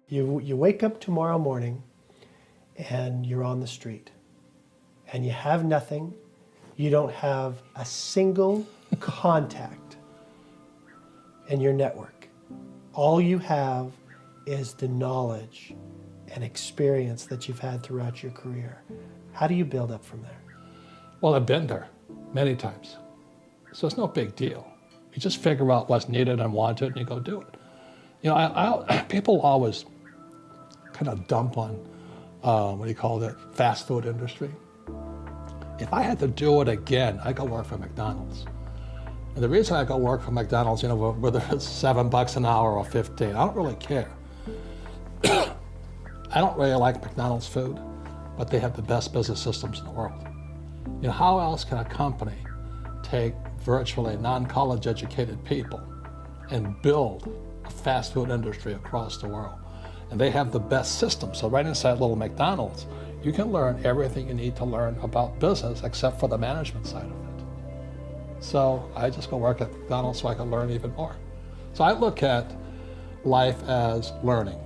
You wake up tomorrow morning and you're on the street and you have nothing. You don't have a single contact in your network. All you have is the knowledge and experience that you've had throughout your career. How do you build up from there? Well, I've been there many times. So it's no big deal. You just figure out what's needed and wanted and you go do it. You know, people always kind of dump on, fast food industry. If I had to do it again, I'd go work for McDonald's. And the reason I go work for McDonald's, you know, whether it's $7 an hour or 15, I don't really care. I don't really like McDonald's food, but they have the best business systems in the world. You know, how else can a company take virtually non-college educated people and build a fast food industry across the world? And they have the best system. So right inside little McDonald's, you can learn everything you need to learn about business except for the management side of it. So I just go work at McDonald's so I can learn even more. So I look at life as learning.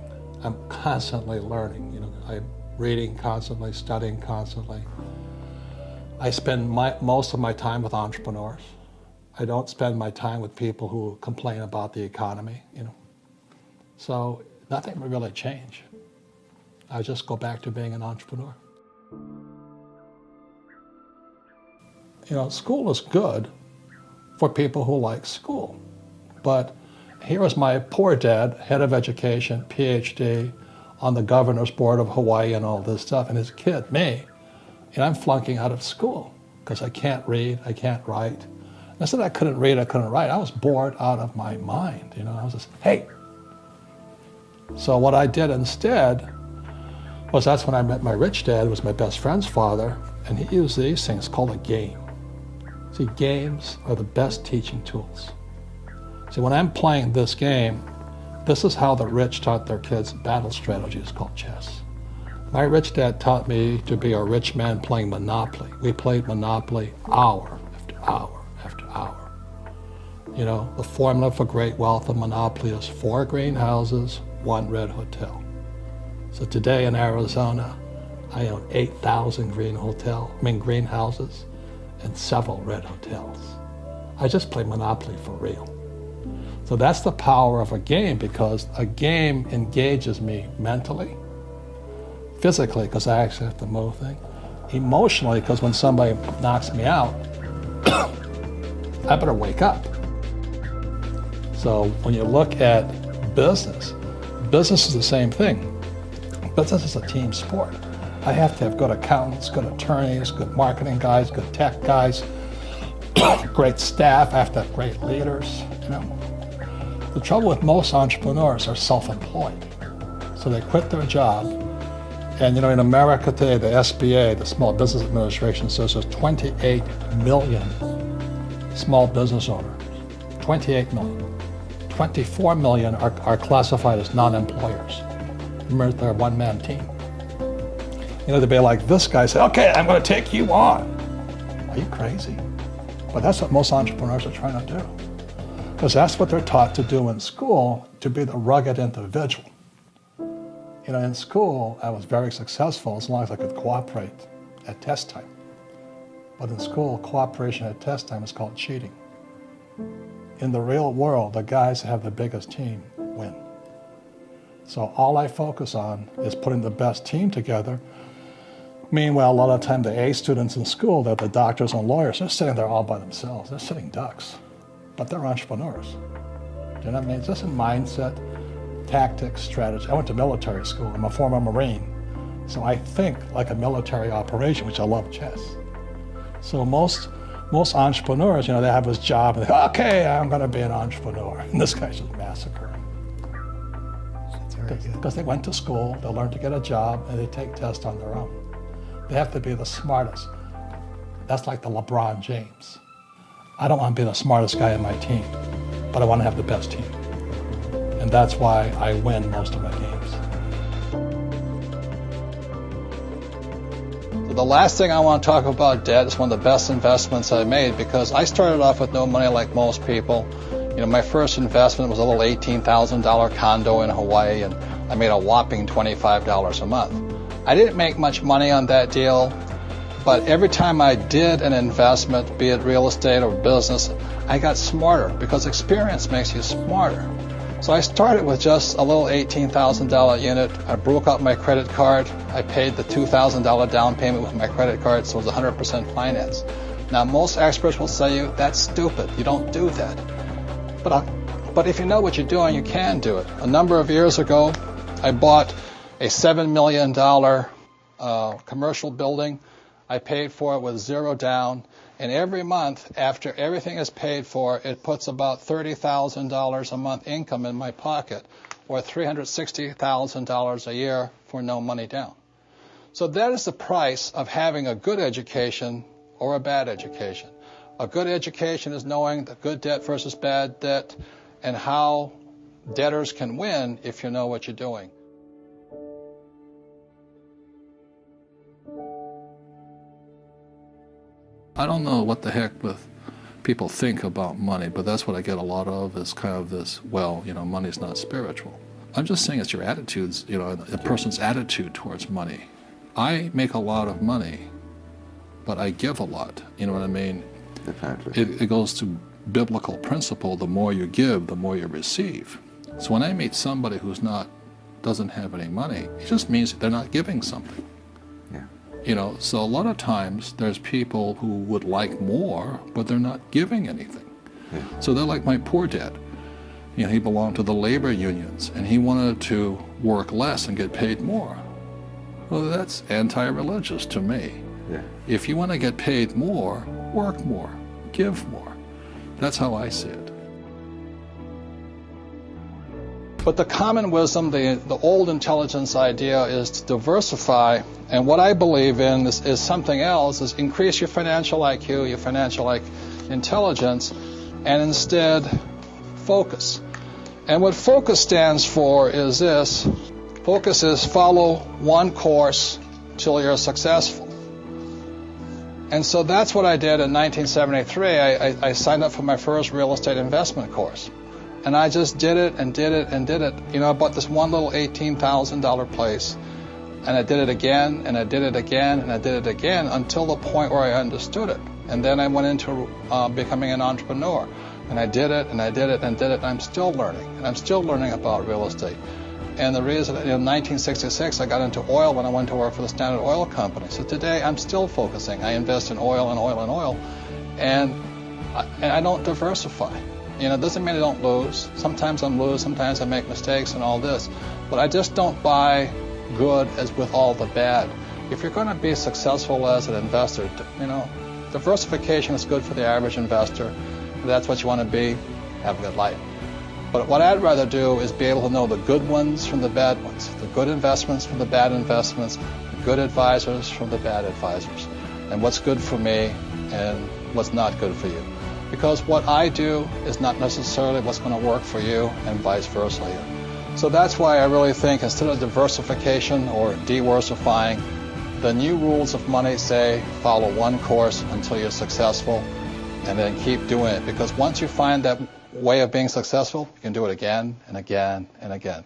I'm constantly learning. You know, I'm reading constantly, studying constantly. I spend most of my time with entrepreneurs. I don't spend my time with people who complain about the economy, you know. So nothing will really change. I just go back to being an entrepreneur. You know, school is good for people who like school. But here was my poor dad, head of education, PhD, on the governor's board of Hawaii and all this stuff, and his kid, me, and I'm flunking out of school because I can't read, I can't write. And I said I couldn't read, I couldn't write. I was bored out of my mind, you know. I was just, hey. So what I did instead was that's when I met my rich dad, who was my best friend's father, and he used these things called a game. See, games are the best teaching tools. See, when I'm playing this game, this is how the rich taught their kids battle strategies called chess. My rich dad taught me to be a rich man playing Monopoly. We played Monopoly hour after hour after hour. You know, the formula for great wealth of Monopoly is 4 greenhouses, 1 red hotel. So today in Arizona, I own 8,000 greenhouses and several red hotels. I just play Monopoly for real. So that's the power of a game, because a game engages me mentally, physically, because I actually have to move things, emotionally, because when somebody knocks me out, I better wake up. So when you look at business is the same thing. Business is a team sport. I have to have good accountants, good attorneys, good marketing guys, good tech guys, great staff. I have to have great leaders, you know. The trouble with most entrepreneurs are self-employed. So they quit their job. And you know, in America today, the SBA, the Small Business Administration, says there's 28 million small business owners. 28 million. 24 million are classified as non-employers. Remember, they're a one-man team. You know, they'd be like this guy, say, okay, I'm going to take you on. Are you crazy? But that's what most entrepreneurs are trying to do. Because that's what they're taught to do in school, to be the rugged individual. You know, in school, I was very successful as long as I could cooperate at test time. But in school, cooperation at test time is called cheating. In the real world, the guys that have the biggest team win. So all I focus on is putting the best team together. Meanwhile, a lot of the time, the A students in school, they're the doctors and lawyers, they're sitting there all by themselves. They're sitting ducks, but they're entrepreneurs. Do you know what I mean? It's just a mindset, tactics, strategy. I went to military school. I'm a former Marine. So I think like a military operation, which I love chess. So most entrepreneurs, you know, they have this job and they go, okay, I'm going to be an entrepreneur. And this guy's just massacring. Because they went to school, they learned to get a job, and they take tests on their own. They have to be the smartest. That's like the LeBron James. I don't want to be the smartest guy in my team, but I want to have the best team. And that's why I win most of my games. So the last thing I want to talk about debt is one of the best investments I made, because I started off with no money like most people, My first investment was a little $18,000 condo in Hawaii, and I made a whopping $25 a month. I didn't make much money on that deal, but every time I did an investment, be it real estate or business, I got smarter, because experience makes you smarter. So I started with just a little $18,000 unit. I broke out my credit card. I paid the $2,000 down payment with my credit card, so it was 100% finance. Now, most experts will say you, that's stupid. You don't do that. But if you know what you're doing, you can do it. A number of years ago, I bought a $7 million commercial building. I paid for it with zero down. And every month, after everything is paid for, it puts about $30,000 a month income in my pocket, or $360,000 a year for no money down. So that is the price of having a good education or a bad education. A good education is knowing the good debt versus bad debt and how debtors can win if you know what you're doing. I don't know what the heck with people think about money, but that's what I get a lot of, is kind of this, well, money's not spiritual. I'm just saying it's your attitudes, a person's attitude towards money. I make a lot of money, but I give a lot, you know what I mean? Definitely. It goes to biblical principle, the more you give, the more you receive. So when I meet somebody who's doesn't have any money, it just means they're not giving something. So a lot of times there's people who would like more, but they're not giving anything. So they're like my poor dad. He belonged to the labor unions, and he wanted to work less and get paid more. Well, that's anti-religious to me. If you want to get paid more, work more, give more. That's how I see it. But the common wisdom, the old intelligence idea, is to diversify. And what I believe in is something else, is increase your financial IQ, your financial intelligence, and instead focus. And what focus stands for is this. Focus is follow one course till you're successful. And so that's what I did in 1973. I signed up for my first real estate investment course. And I just did it and did it and did it. I bought this one little $18,000 place. And I did it again, and I did it again, and I did it again, until the point where I understood it. And then I went into becoming an entrepreneur. And I did it, and I did it, and did it, and I'm still learning. And I'm still learning about real estate. And the reason, in 1966, I got into oil when I went to work for the Standard Oil Company. So today, I'm still focusing. I invest in oil and oil and oil. And I don't diversify. It doesn't mean I don't lose. Sometimes I lose, sometimes I make mistakes and all this. But I just don't buy good as with all the bad. If you're going to be successful as an investor, diversification is good for the average investor. If that's what you want to be, have a good life. But what I'd rather do is be able to know the good ones from the bad ones, the good investments from the bad investments, the good advisors from the bad advisors, and what's good for me and what's not good for you. Because what I do is not necessarily what's going to work for you, and vice versa here. So that's why I really think, instead of diversification or diversifying, the new rules of money say follow one course until you're successful, and then keep doing it. Because once you find that way of being successful, you can do it again and again and again.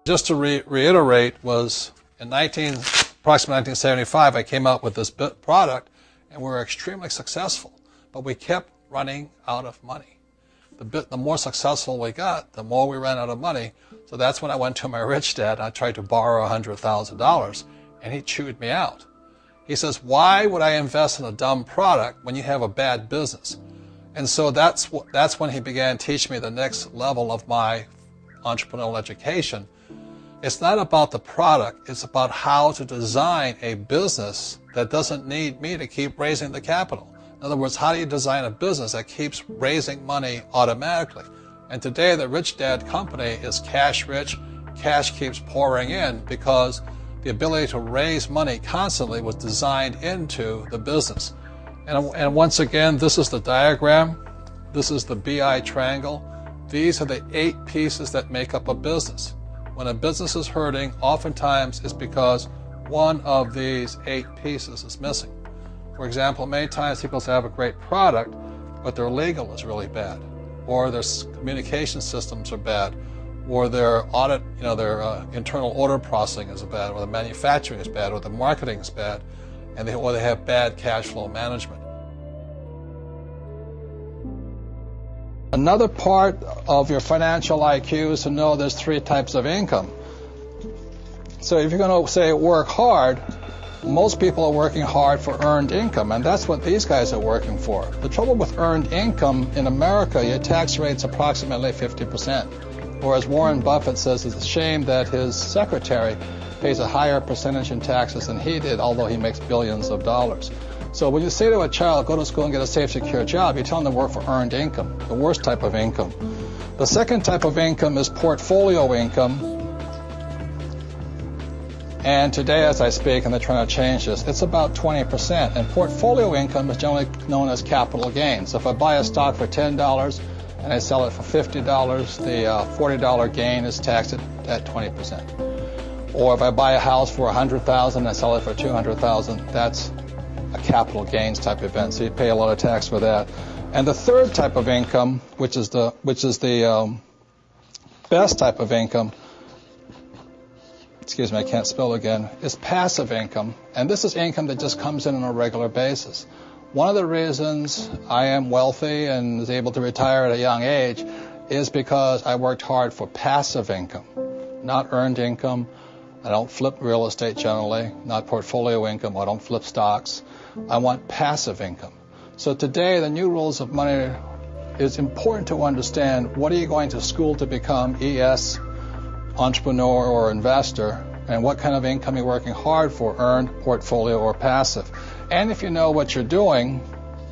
Just to reiterate, was in approximately 1975, I came out with this product, and we were extremely successful. But we kept running out of money. The more successful we got, the more we ran out of money. So that's when I went to my rich dad. I tried to borrow $100,000, and he chewed me out. He says, why would I invest in a dumb product when you have a bad business? And so that's when he began teaching me the next level of my entrepreneurial education. It's not about the product, it's about how to design a business that doesn't need me to keep raising the capital. In other words, how do you design a business that keeps raising money automatically? And today, the Rich Dad Company is cash rich. Cash keeps pouring in because the ability to raise money constantly was designed into the business. And once again, this is the diagram. This is the BI triangle. These are the 8 pieces that make up a business. When a business is hurting, oftentimes it's because one of these 8 pieces is missing. For example, many times people say, I have a great product, but their legal is really bad, or their communication systems are bad, or their audit, their internal order processing is bad, or the manufacturing is bad, or the marketing is bad, or they have bad cash flow management. Another part of your financial IQ is to know there's 3 types of income. So if you're going to say work hard, most people are working hard for earned income, and that's what these guys are working for. The trouble with earned income in America, your tax rate's approximately 50%. Or as Warren Buffett says, it's a shame that his secretary pays a higher percentage in taxes than he did, although he makes billions of dollars. So when you say to a child, go to school and get a safe, secure job, you tell them to work for earned income, the worst type of income. The second type of income is portfolio income. And today, as I speak, and they're trying to change this, it's about 20%. And portfolio income is generally known as capital gains. So if I buy a stock for $10 and I sell it for $50, the $40 gain is taxed at 20%. Or if I buy a house for $100,000 and I sell it for $200,000, that's a capital gains type event. So you pay a lot of tax for that. And the third type of income, which is the best type of income, excuse me, I can't spell again, is passive income. And this is income that just comes in on a regular basis. One of the reasons I am wealthy and is able to retire at a young age is because I worked hard for passive income, not earned income. I don't flip real estate generally, not portfolio income. I don't flip stocks. I want passive income. So today, the new rules of money, it's important to understand what are you going to school to become, ES, entrepreneur or investor, and what kind of income you're working hard for, earned, portfolio, or passive. And if you know what you're doing,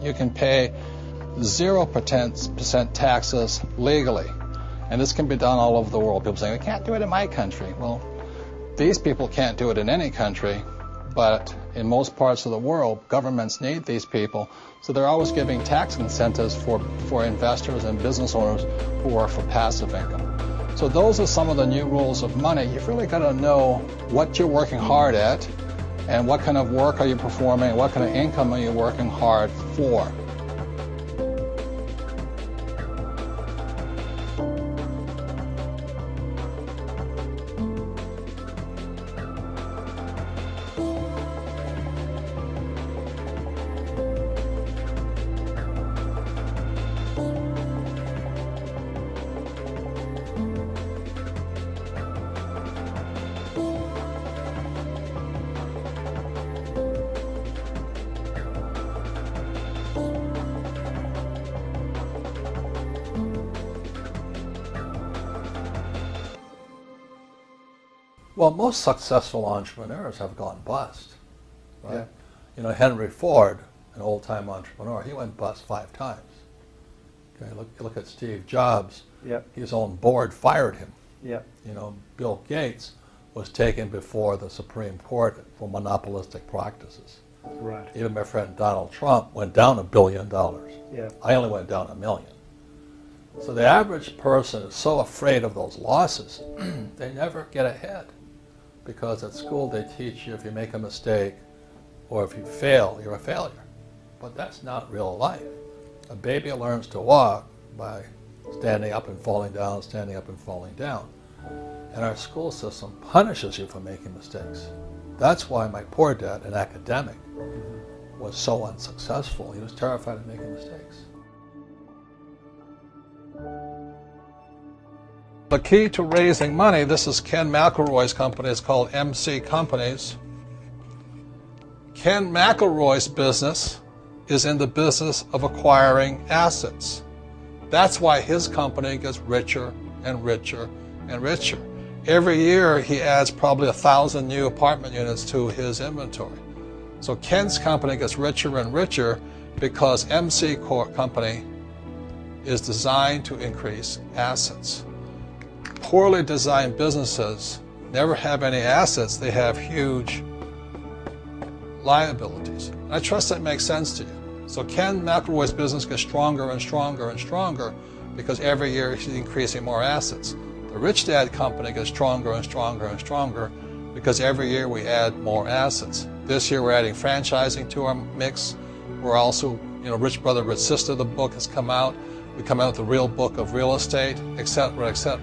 you can pay 0% taxes legally. And this can be done all over the world. People say, we can't do it in my country. Well, these people can't do it in any country, but in most parts of the world, governments need these people. So they're always giving tax incentives for investors and business owners who work for passive income. So those are some of the new rules of money. You've really got to know what you're working hard at and what kind of work are you performing, what kind of income are you working hard for. Well, most successful entrepreneurs have gone bust, right? Yeah. Henry Ford, an old-time entrepreneur, he went bust 5 times. Okay, look at Steve Jobs. Yep. His own board fired him. Yep. Bill Gates was taken before the Supreme Court for monopolistic practices. Right. Even my friend Donald Trump went down $1 billion. Yeah. I only went down $1 million. So the average person is so afraid of those losses, they never get ahead. Because at school they teach you if you make a mistake or if you fail, you're a failure. But that's not real life. A baby learns to walk by standing up and falling down, standing up and falling down. And our school system punishes you for making mistakes. That's why my poor dad, an academic, was so unsuccessful. He was terrified of making mistakes. The key to raising money, this is Ken McElroy's company, it's called MC Companies. Ken McElroy's business is in the business of acquiring assets. That's why his company gets richer and richer and richer. Every year he adds probably 1,000 new apartment units to his inventory. So Ken's company gets richer and richer because MC Company is designed to increase assets. Poorly designed businesses never have any assets, they have huge liabilities. And I trust that makes sense to you. So Ken McElroy's business gets stronger and stronger and stronger because every year he's increasing more assets. The Rich Dad Company gets stronger and stronger and stronger because every year we add more assets. This year we're adding franchising to our mix. We're also, Rich Brother, Rich Sister, the book has come out. We come out with the real book of real estate, etc., etc.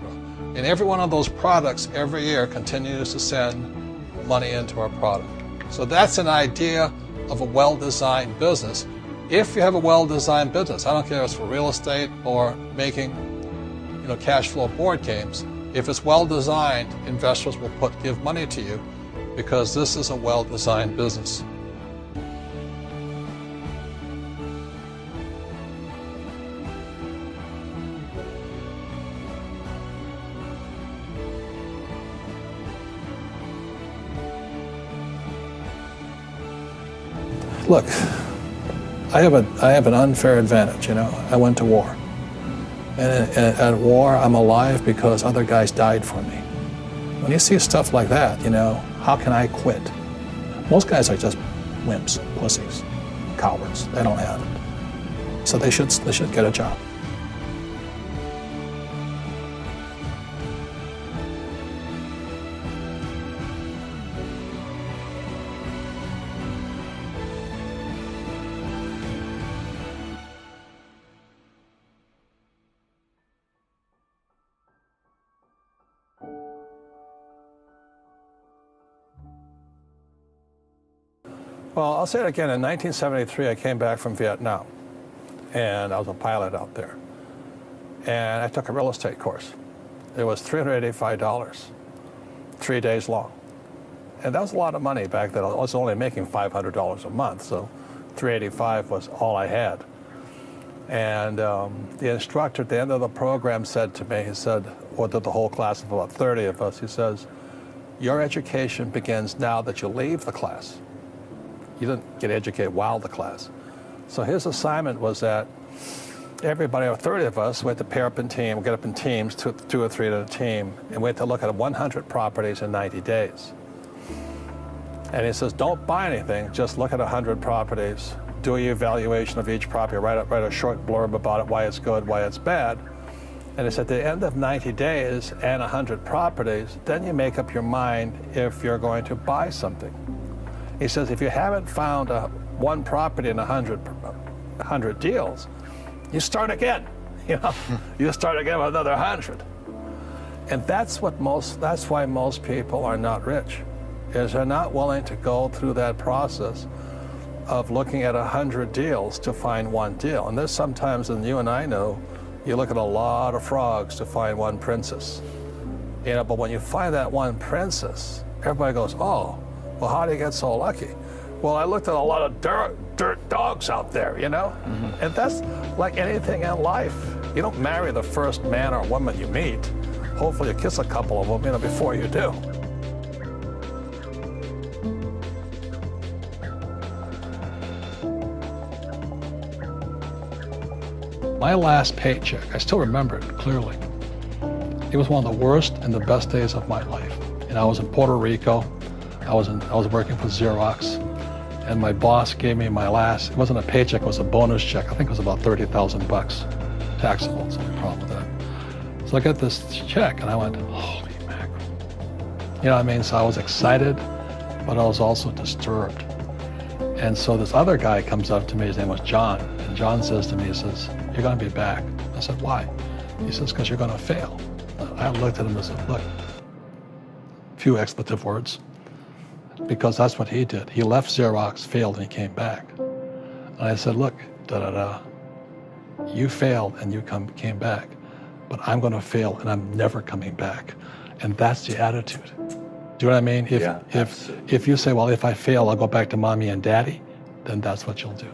And every one of those products every year continues to send money into our product. So that's an idea of a well-designed business. If you have a well-designed business, I don't care if it's for real estate or making, cash flow board games. If it's well-designed, investors will give money to you because this is a well-designed business. Look, I have an unfair advantage, I went to war. And at war, I'm alive because other guys died for me. When you see stuff like that, how can I quit? Most guys are just wimps, pussies, cowards. They don't have it. So they should get a job. Well, I'll say it again. In 1973, I came back from Vietnam, and I was a pilot out there. And I took a real estate course. It was $385, 3 days long. And that was a lot of money back then. I was only making $500 a month, so $385 was all I had. And the instructor at the end of the program said to me, he said, or to the whole class of about 30 of us, he says, your education begins now that you leave the class. You didn't get educated while the class. So his assignment was that everybody, or 30 of us, we had to pair up in team, get up in teams, two or three at a team, and we had to look at 100 properties in 90 days. And he says, don't buy anything, just look at 100 properties, do your evaluation of each property, write a short blurb about it, why it's good, why it's bad. And it's at the end of 90 days and 100 properties, then you make up your mind if you're going to buy something. He says, if you haven't found one property in 100 deals, you start again. You start again with another 100. And that's why most people are not rich, is they're not willing to go through that process of looking at 100 deals to find one deal. And there's sometimes, and you and I know, you look at a lot of frogs to find one princess. But when you find that one princess, everybody goes, oh, well, how do you get so lucky? Well, I looked at a lot of dirt dogs out there, Mm-hmm. And that's like anything in life. You don't marry the first man or woman you meet. Hopefully you kiss a couple of them, before you do. My last paycheck, I still remember it clearly. It was one of the worst and the best days of my life. And I was in Puerto Rico. I was working for Xerox, and my boss gave me my last, it wasn't a paycheck, it was a bonus check. I think it was about $30,000, taxable, so no problem with that. So I got this check, and I went, holy mackerel. You know what I mean? So I was excited, but I was also disturbed. And so this other guy comes up to me, his name was John, and John says to me, he says, you're gonna be back. I said, why? He says, because you're gonna fail. I looked at him and said, look, few expletive words. Because that's what he did. He left Xerox, failed, and he came back. And I said, look, you failed and you came back, but I'm going to fail and I'm never coming back. And that's the attitude. Do you know what I mean? If you say, well, if I fail, I'll go back to mommy and daddy, then that's what you'll do.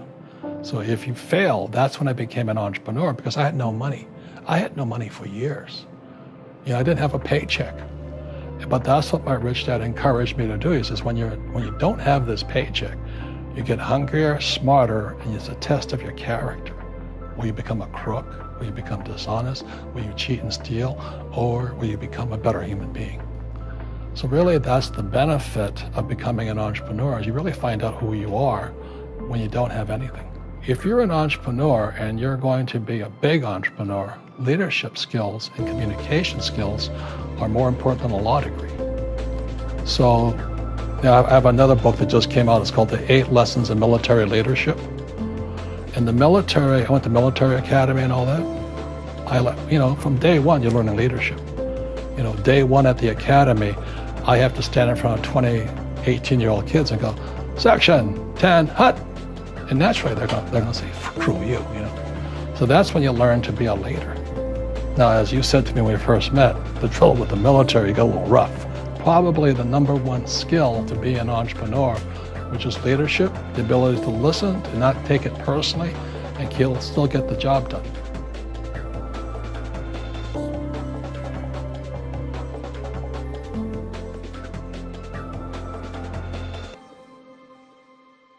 So if you fail, that's when I became an entrepreneur, because I had no money. I had no money for years. I didn't have a paycheck. But that's what my rich dad encouraged me to do. He says, when you don't have this paycheck, you get hungrier, smarter, and it's a test of your character. Will you become a crook? Will you become dishonest? Will you cheat and steal? Or will you become a better human being? So really, that's the benefit of becoming an entrepreneur, is you really find out who you are when you don't have anything. If you're an entrepreneur and you're going to be a big entrepreneur, leadership skills and communication skills are more important than a law degree. So Now, I have another book that just came out. It's called The 8 Lessons in Military Leadership. In the military, I went to military academy and all that. From day one, you're learning leadership. Day one at the academy, I have to stand in front of 20, 18-year-old kids and go, section 10, hut. And naturally, they're going to say, screw you, So that's when you learn to be a leader. Now, as you said to me when we first met, the trouble with the military, you get a little rough. Probably the #1 skill to be an entrepreneur, which is leadership, the ability to listen, to not take it personally, and still get the job done.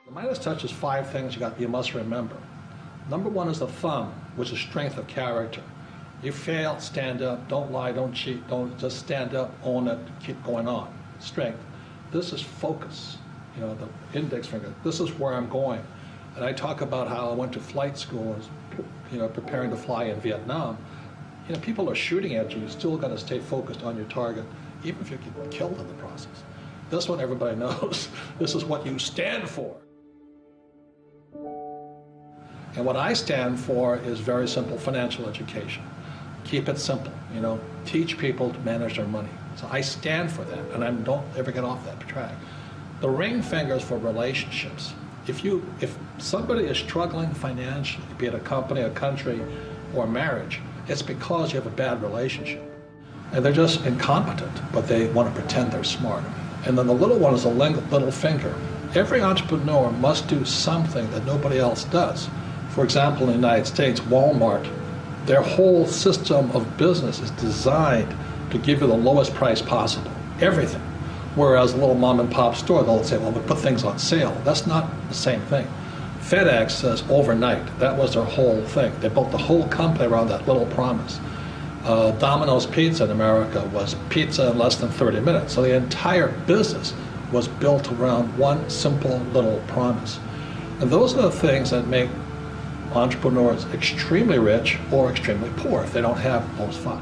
The Midas touch is 5 things you must remember. #1 is the thumb, which is strength of character. You fail, stand up, don't lie, don't cheat, don't just stand up, own it, keep going on. Strength. This is focus, the index finger. This is where I'm going. And I talk about how I went to flight school, preparing to fly in Vietnam. People are shooting at you, you're still going to stay focused on your target, even if you get killed in the process. This one everybody knows. This is what you stand for. And what I stand for is very simple: financial education. Keep it simple, teach people to manage their money. So I stand for that, and I don't ever get off that track. The ring finger is for relationships. If somebody is struggling financially, be it a company, a country, or marriage, it's because you have a bad relationship. And they're just incompetent, but they want to pretend they're smart. And then the little one is a little finger. Every entrepreneur must do something that nobody else does. For example, in the United States, Walmart, their whole system of business is designed to give you the lowest price possible, everything. Whereas a little mom and pop store, they'll say, well, we put things on sale. That's not the same thing. FedEx says overnight. That was their whole thing. They built the whole company around that little promise. Domino's Pizza in America was pizza in less than 30 minutes. So the entire business was built around one simple little promise. And those are the things that make entrepreneurs extremely rich or extremely poor if they don't have those 5.